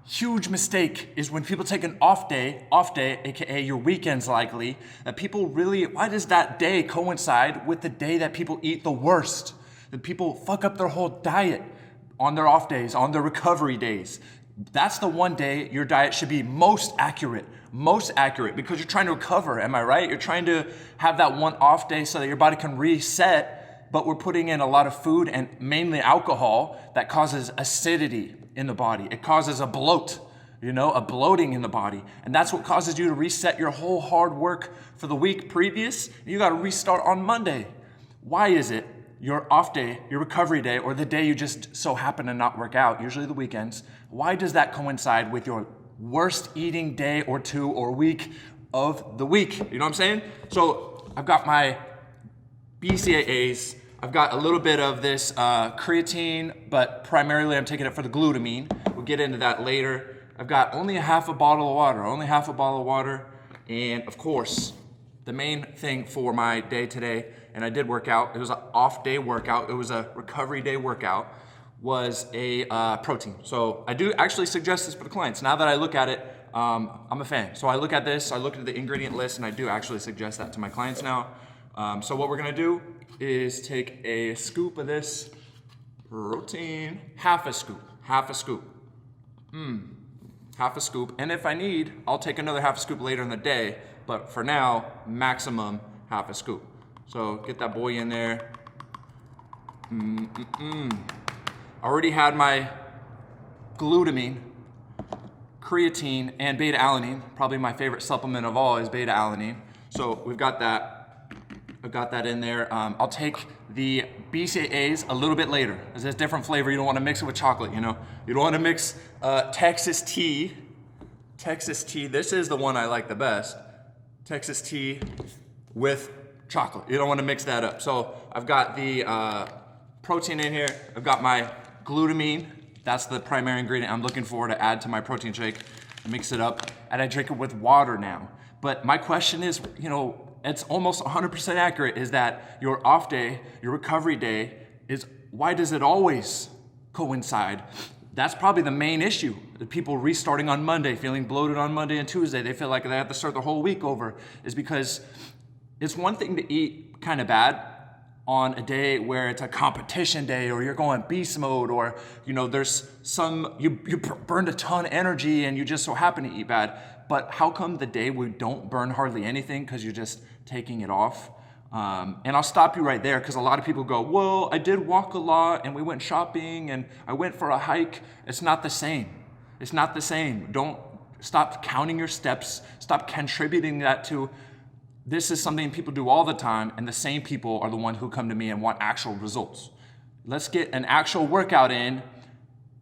Huge mistake is when people take an off day, aka your weekends likely, that people really, why does that day coincide with the day that people eat the worst? That people fuck up their whole diet on their off days, on their recovery days. That's the one day your diet should be most accurate because you're trying to recover, am I right? You're trying to have that one off day so that your body can reset, but we're putting in a lot of food and mainly alcohol that causes acidity in the body. It causes a bloat, a bloating in the body. And that's what causes you to reset your whole hard work for the week previous. You got to restart on Monday. Why is it your off day, your recovery day, or the day you just so happen to not work out, usually the weekends, why does that coincide with your worst eating day or two or week of the week? You know what I'm saying? So I've got my BCAAs. I've got a little bit of this creatine, but primarily I'm taking it for the glutamine. We'll get into that later. I've got only half a bottle of water, and of course, the main thing for my day today, and I did work out, it was an off day workout, it was a recovery day workout, was a protein. So I do actually suggest this for the clients. Now that I look at it, I'm a fan. So I look at this, I look at the ingredient list, and I do actually suggest that to my clients now. So what we're gonna do is take a scoop of this protein, half a scoop. Half a scoop, and if I need, I'll take another half a scoop later in the day, but for now, maximum half a scoop. So get that boy in there. Already had my glutamine, creatine, and beta-alanine. Probably my favorite supplement of all is beta-alanine. So we've got that. I've got that in there. I'll take the BCAAs a little bit later. It's a different flavor. You don't want to mix it with chocolate, You don't want to mix Texas tea. This is the one I like the best. Texas tea with chocolate. You don't want to mix that up. So I've got the protein in here. I've got my glutamine. That's the primary ingredient I'm looking for to add to my protein shake. I mix it up and I drink it with water now. But my question is, it's almost 100% accurate, is that your off day, your recovery day, is why does it always coincide? That's probably the main issue. The people restarting on Monday, feeling bloated on Monday and Tuesday, they feel like they have to start the whole week over, is because it's one thing to eat kind of bad on a day where it's a competition day or you're going beast mode or, there's you burned a ton of energy and you just so happen to eat bad. But how come the day we don't burn hardly anything because you're just taking it off? And I'll stop you right there because a lot of people go, well, I did walk a lot and we went shopping and I went for a hike. It's not the same. It's not the same. Don't stop counting your steps. Stop contributing that to, this is something people do all the time, and the same people are the ones who come to me and want actual results. Let's get an actual workout in,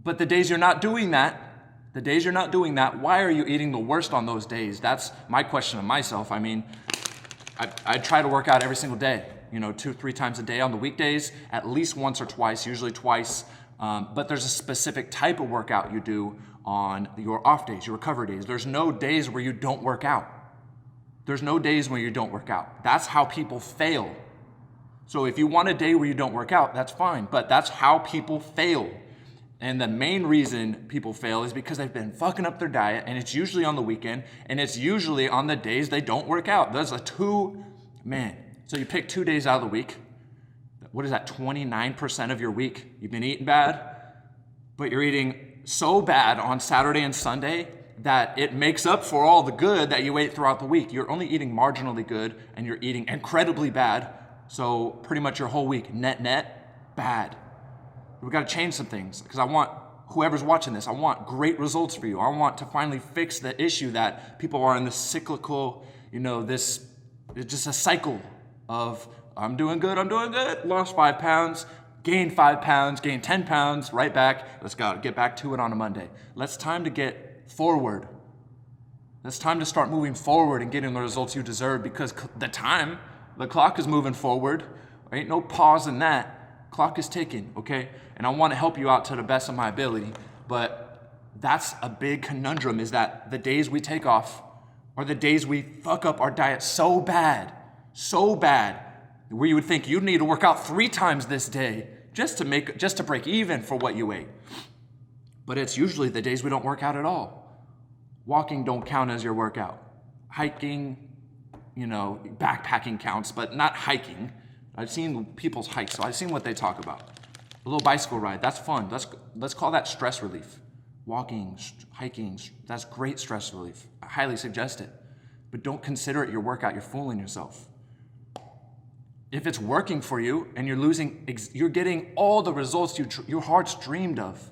but the days you're not doing that, why are you eating the worst on those days? That's my question to myself. I mean, I try to work out every single day, 2-3 times a day on the weekdays, at least once or twice, usually twice. But there's a specific type of workout you do on your off days, your recovery days. There's no days where you don't work out. There's no days where you don't work out. That's how people fail. So if you want a day where you don't work out, that's fine, but that's how people fail. And the main reason people fail is because they've been fucking up their diet, and it's usually on the weekend, and it's usually on the days they don't work out. There's so you pick 2 days out of the week. What is that, 29% of your week? You've been eating bad, but you're eating so bad on Saturday and Sunday that it makes up for all the good that you ate throughout the week. You're only eating marginally good, and you're eating incredibly bad. So pretty much your whole week, net, bad. We've got to change some things because I want whoever's watching this, I want great results for you. I want to finally fix the issue that people are in this cyclical, it's just a cycle of I'm doing good, lost 5 pounds, gained 5 pounds, gained 10 pounds, right back. Let's go, get back to it on a Monday. It's time to get forward. It's time to start moving forward and getting the results you deserve because the clock is moving forward. There ain't no pause in that. Clock is ticking, okay? And I want to help you out to the best of my ability, but that's a big conundrum, is that the days we take off are the days we fuck up our diet so bad, where you would think you'd need to work out 3 times this day just to break even for what you ate. But it's usually the days we don't work out at all. Walking don't count as your workout. Hiking, backpacking counts, but not hiking. I've seen people's hikes, so I've seen what they talk about. A little bicycle ride, that's fun. Let's call that stress relief. Walking, hiking, that's great stress relief. I highly suggest it. But don't consider it your workout, you're fooling yourself. If it's working for you and you're getting all the results your heart's dreamed of,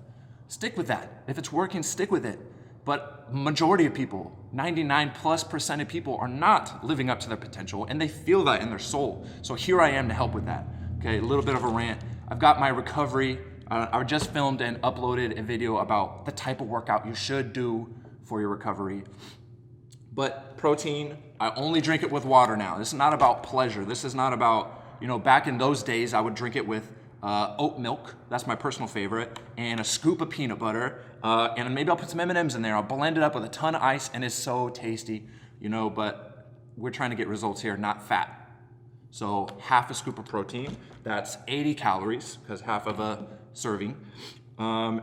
stick with that. If it's working, stick with it. But majority of people, 99+% of people are not living up to their potential, and they feel that in their soul. So here I am to help with that. Okay, a little bit of a rant. I've got my recovery. I just filmed and uploaded a video about the type of workout you should do for your recovery. But protein, I only drink it with water now. This is not about pleasure. This is not about, back in those days, I would drink it with oat milk. That's my personal favorite. And a scoop of peanut butter. And maybe I'll put some M&Ms in there. I'll blend it up with a ton of ice, and it's so tasty, but we're trying to get results here, not fat. So half a scoop of protein, that's 80 calories, because half of a serving.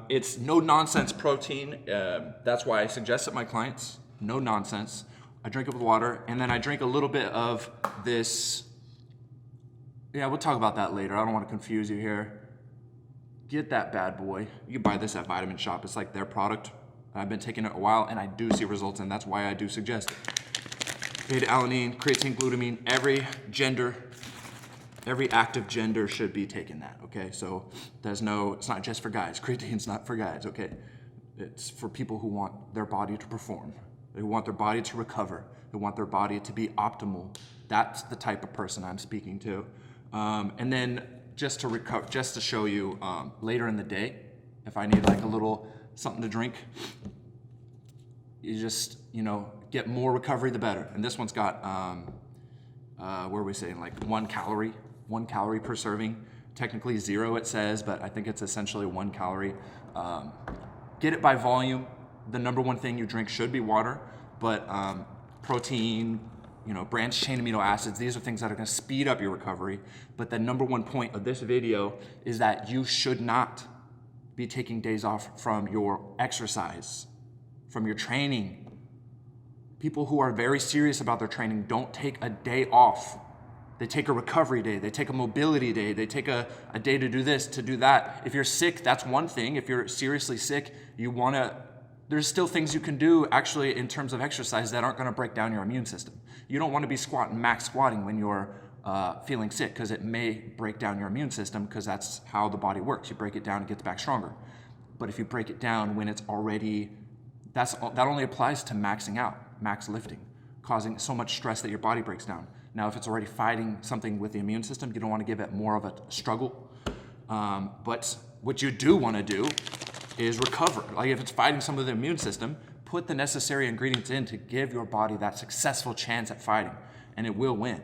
It's no nonsense protein. That's why I suggest it to my clients. No nonsense. I drink it with water, and then I drink a little bit of this. Yeah, we'll talk about that later. I don't want to confuse you here. Get that bad boy. You can buy this at Vitamin Shop. It's like their product. I've been taking it a while, and I do see results, and that's why I do suggest it. Beta-alanine, creatine, glutamine, every active gender should be taking that, okay? So it's not just for guys. Creatine's not for guys, okay? It's for people who want their body to perform. They want their body to recover. They want their body to be optimal. That's the type of person I'm speaking to. And then just to show you later in the day, if I need like a little something to drink, you just, get more recovery, the better. And this one's got, what are we saying, like 1 calorie per serving. Technically 0 it says, but I think it's essentially 1 calorie. Get it by volume. The number one thing you drink should be water, but protein, branched chain amino acids, these are things that are gonna speed up your recovery. But the number one point of this video is that you should not be taking days off from your exercise, from your training. People who are very serious about their training don't take a day off. They take a recovery day, they take a mobility day, they take a day to do this, to do that. If you're sick, that's one thing. If you're seriously sick, there's still things you can do actually in terms of exercise that aren't gonna break down your immune system. You don't wanna be max squatting when you're feeling sick, because it may break down your immune system, because that's how the body works. You break it down, it gets back stronger. But if you break it down when it's already, that only applies to maxing out, max lifting, causing so much stress that your body breaks down. Now, if it's already fighting something with the immune system, you don't want to give it more of a struggle. But what you do want to do is recover. Like if it's fighting some of the immune system, put the necessary ingredients in to give your body that successful chance at fighting, and it will win.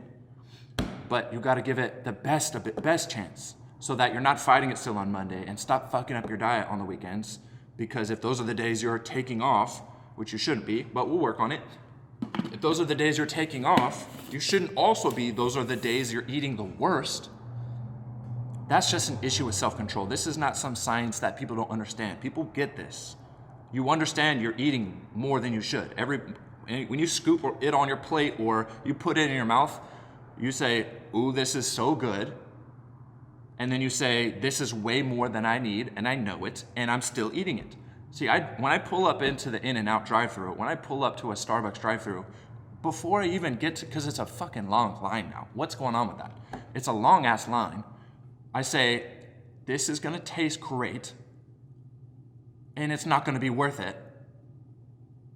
But you got to give it the best chance, so that you're not fighting it still on Monday, and stop fucking up your diet on the weekends. Because if those are the days you're taking off, which you shouldn't be, but we'll work on it. If those are the days you're taking off, you shouldn't also be, those are the days you're eating the worst. That's just an issue with self-control. This is not some science that people don't understand. People get this. You understand you're eating more than you should. When you scoop it on your plate or you put it in your mouth, you say, ooh, this is so good. And then you say, this is way more than I need, and I know it, and I'm still eating it. See, when I pull up into the In-N-Out drive-thru, when I pull up to a Starbucks drive-thru, before I even get to, because it's a fucking long line now. What's going on with that? It's a long-ass line. I say, this is gonna taste great, and it's not gonna be worth it,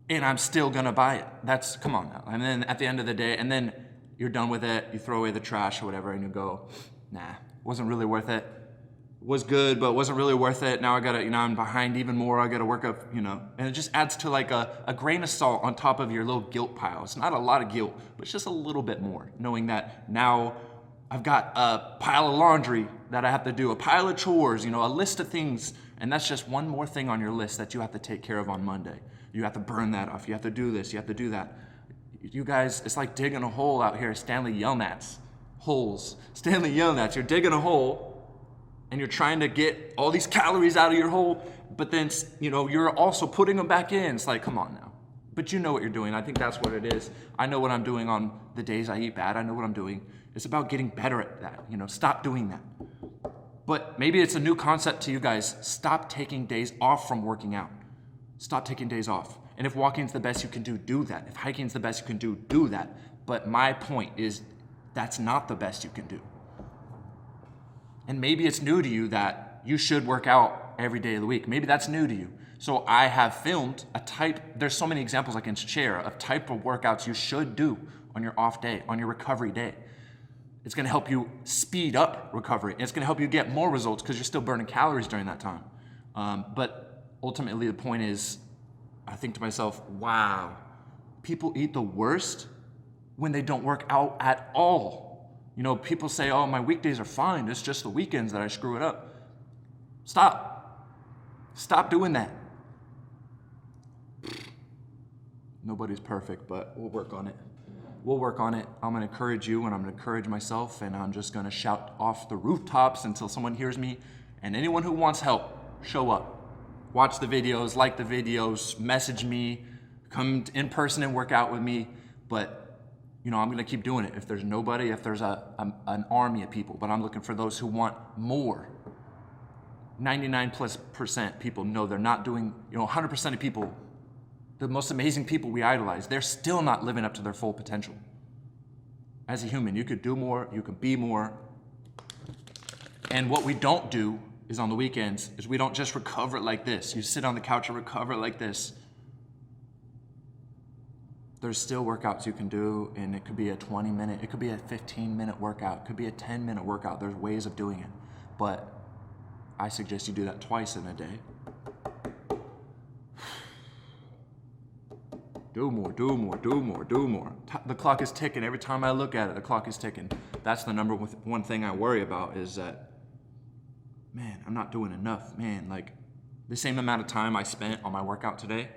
and I'm still gonna buy it. Come on now. And then at the end of the day, and then you're done with it, you throw away the trash or whatever, and you go, nah, wasn't really worth it. Was good, but wasn't really worth it. Now I gotta, I'm behind even more. I gotta work up, and it just adds to like a grain of salt on top of your little guilt pile. It's not a lot of guilt, but it's just a little bit more, knowing that now I've got a pile of laundry that I have to do, a pile of chores, a list of things, and that's just one more thing on your list that you have to take care of on Monday. You have to burn that off. You have to do this. You have to do that. You guys, it's like digging a hole out here. Stanley Yelnats. Holes. Stanley Yelnats. You're digging a hole, and you're trying to get all these calories out of your hole, but then, you know, you're also putting them back in. It's like, come on now. But you know what you're doing. I think that's what it is. I know what I'm doing on the days I eat bad. I know what I'm doing. It's about getting better at that. You know, stop doing that. But maybe it's a new concept to you guys. Stop taking days off from working out. Stop taking days off. And if walking's the best you can do that. If hiking's the best you can do that. But my point is, that's not the best you can do. And maybe it's new to you that you should work out every day of the week. Maybe that's new to you. So I have filmed there's so many examples I can share of type of workouts you should do on your off day, on your recovery day. It's gonna help you speed up recovery. And it's gonna help you get more results because you're still burning calories during that time. But ultimately the point is, I think to myself, wow, people eat the worst when they don't work out at all. You know, people say, oh, my weekdays are fine. It's just the weekends that I screw it up. Stop doing that. Nobody's perfect, but we'll work on it. We'll work on it. I'm gonna encourage you and I'm gonna encourage myself, and I'm just gonna shout off the rooftops until someone hears me. And anyone who wants help, show up. Watch the videos, like the videos, message me, come in person and work out with me. But you know, I'm gonna keep doing it. If there's nobody, if there's an army of people, but I'm looking for those who want more. 99+% people know they're not doing, 100% of people, the most amazing people we idolize, they're still not living up to their full potential. As a human, you could do more, you could be more. And what we don't do is on the weekends, is we don't just recover like this. You sit on the couch and recover like this. There's still workouts you can do, and it could be a 20-minute, it could be a 15-minute workout, it could be a 10-minute workout. There's ways of doing it. But I suggest you do that twice in a day. Do more, do more, do more, do more. The clock is ticking. Every time I look at it, the clock is ticking. That's the number one thing I worry about is that, man, I'm not doing enough. Man, like the same amount of time I spent on my workout today,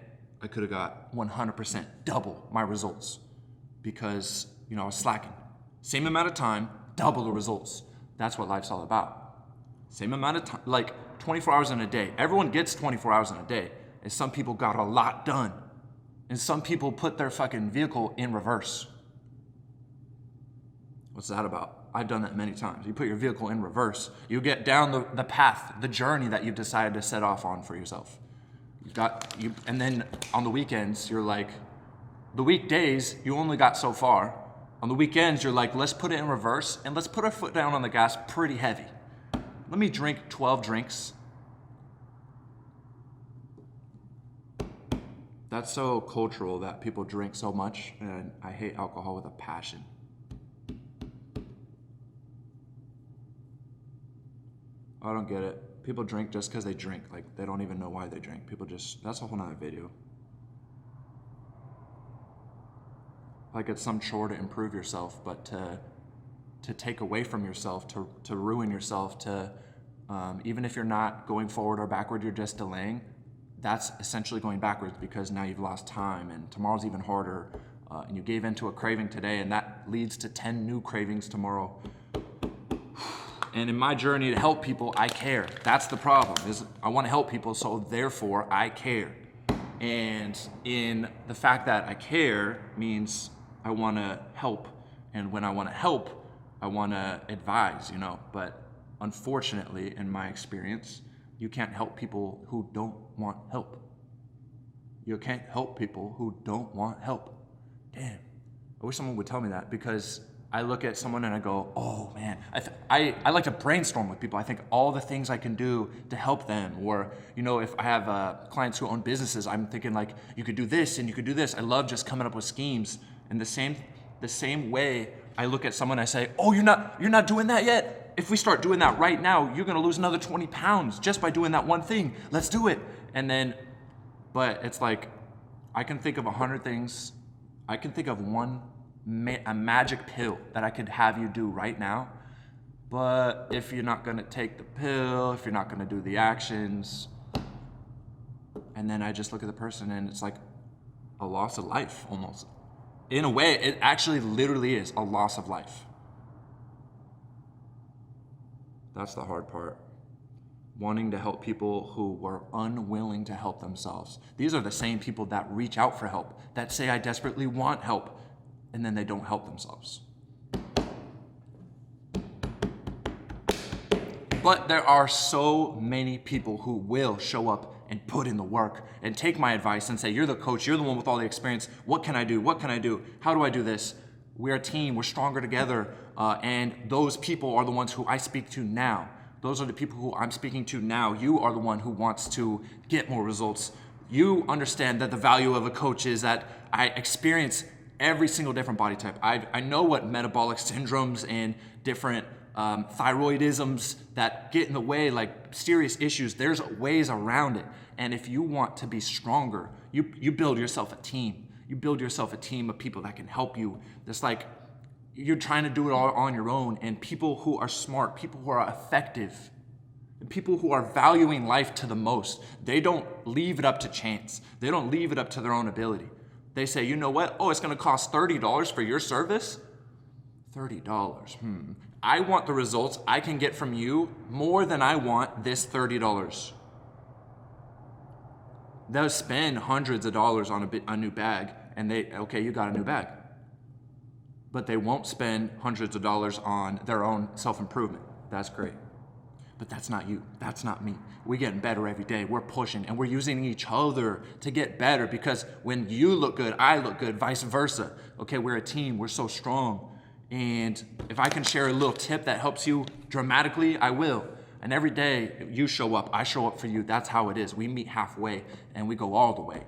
I could have got 100% double my results because, I was slacking. Same amount of time, double the results. That's what life's all about. Same amount of time, like 24 hours in a day. Everyone gets 24 hours in a day. And some people got a lot done. And some people put their fucking vehicle in reverse. What's that about? I've done that many times. You put your vehicle in reverse. You get down the path, the journey that you've decided to set off on for yourself. And then on the weekends, you're like, the weekdays, you only got so far. On the weekends, you're like, let's put it in reverse and let's put our foot down on the gas pretty heavy. Let me drink 12 drinks. That's so cultural that people drink so much, and I hate alcohol with a passion. I don't get it. People drink just because they drink. Like, they don't even know why they drink. That's a whole nother video. Like, it's some chore to improve yourself, but to take away from yourself, to ruin yourself, even if you're not going forward or backward, you're just delaying, that's essentially going backwards because now you've lost time and tomorrow's even harder, and you gave into a craving today and that leads to 10 new cravings tomorrow. And in my journey to help people, I care. That's the problem, is I want to help people, so therefore I care. And in the fact that I care means I want to help. And when I want to help, I want to advise, But unfortunately, in my experience, you can't help people who don't want help. You can't help people who don't want help. Damn. I wish someone would tell me that, because I look at someone and I go, oh man, I like to brainstorm with people. I think all the things I can do to help them, or, if I have clients who own businesses, I'm thinking like, you could do this and you could do this. I love just coming up with schemes. And the same way I look at someone, I say, oh, you're not doing that yet? If we start doing that right now, you're gonna lose another 20 pounds just by doing that one thing. Let's do it. But it's like, I can think of 100 things. I can think of a magic pill that I could have you do right now. But if you're not gonna take the pill, if you're not gonna do the actions, and then I just look at the person and it's like a loss of life almost. In a way, it actually literally is a loss of life. That's the hard part. wanting to help people who were unwilling to help themselves. These are the same people that reach out for help, that say, I desperately want help, and then they don't help themselves. But there are so many people who will show up and put in the work and take my advice and say, you're the coach, you're the one with all the experience. What can I do? What can I do? How do I do this? We're a team, we're stronger together. And those people are the ones who I speak to now. Those are the people who I'm speaking to now. You are the one who wants to get more results. You understand that the value of a coach is that I experience every single different body type. I know what metabolic syndromes and different thyroidisms that get in the way, like serious issues, there's ways around it. And if you want to be stronger, you build yourself a team. You build yourself a team of people that can help you. It's like you're trying to do it all on your own, and people who are smart, people who are effective, and people who are valuing life to the most, they don't leave it up to chance. They don't leave it up to their own ability. They say, you know what? Oh, it's going to cost $30 for your service? $30. I want the results I can get from you more than I want this $30. They'll spend hundreds of dollars on a new bag, and okay, you got a new bag. But they won't spend hundreds of dollars on their own self-improvement. That's great. But that's not you. That's not me. We're getting better every day. We're pushing, and we're using each other to get better, because when you look good, I look good, vice versa. Okay, we're a team. We're so strong. And if I can share a little tip that helps you dramatically, I will. And every day you show up, I show up for you. That's how it is. We meet halfway and we go all the way.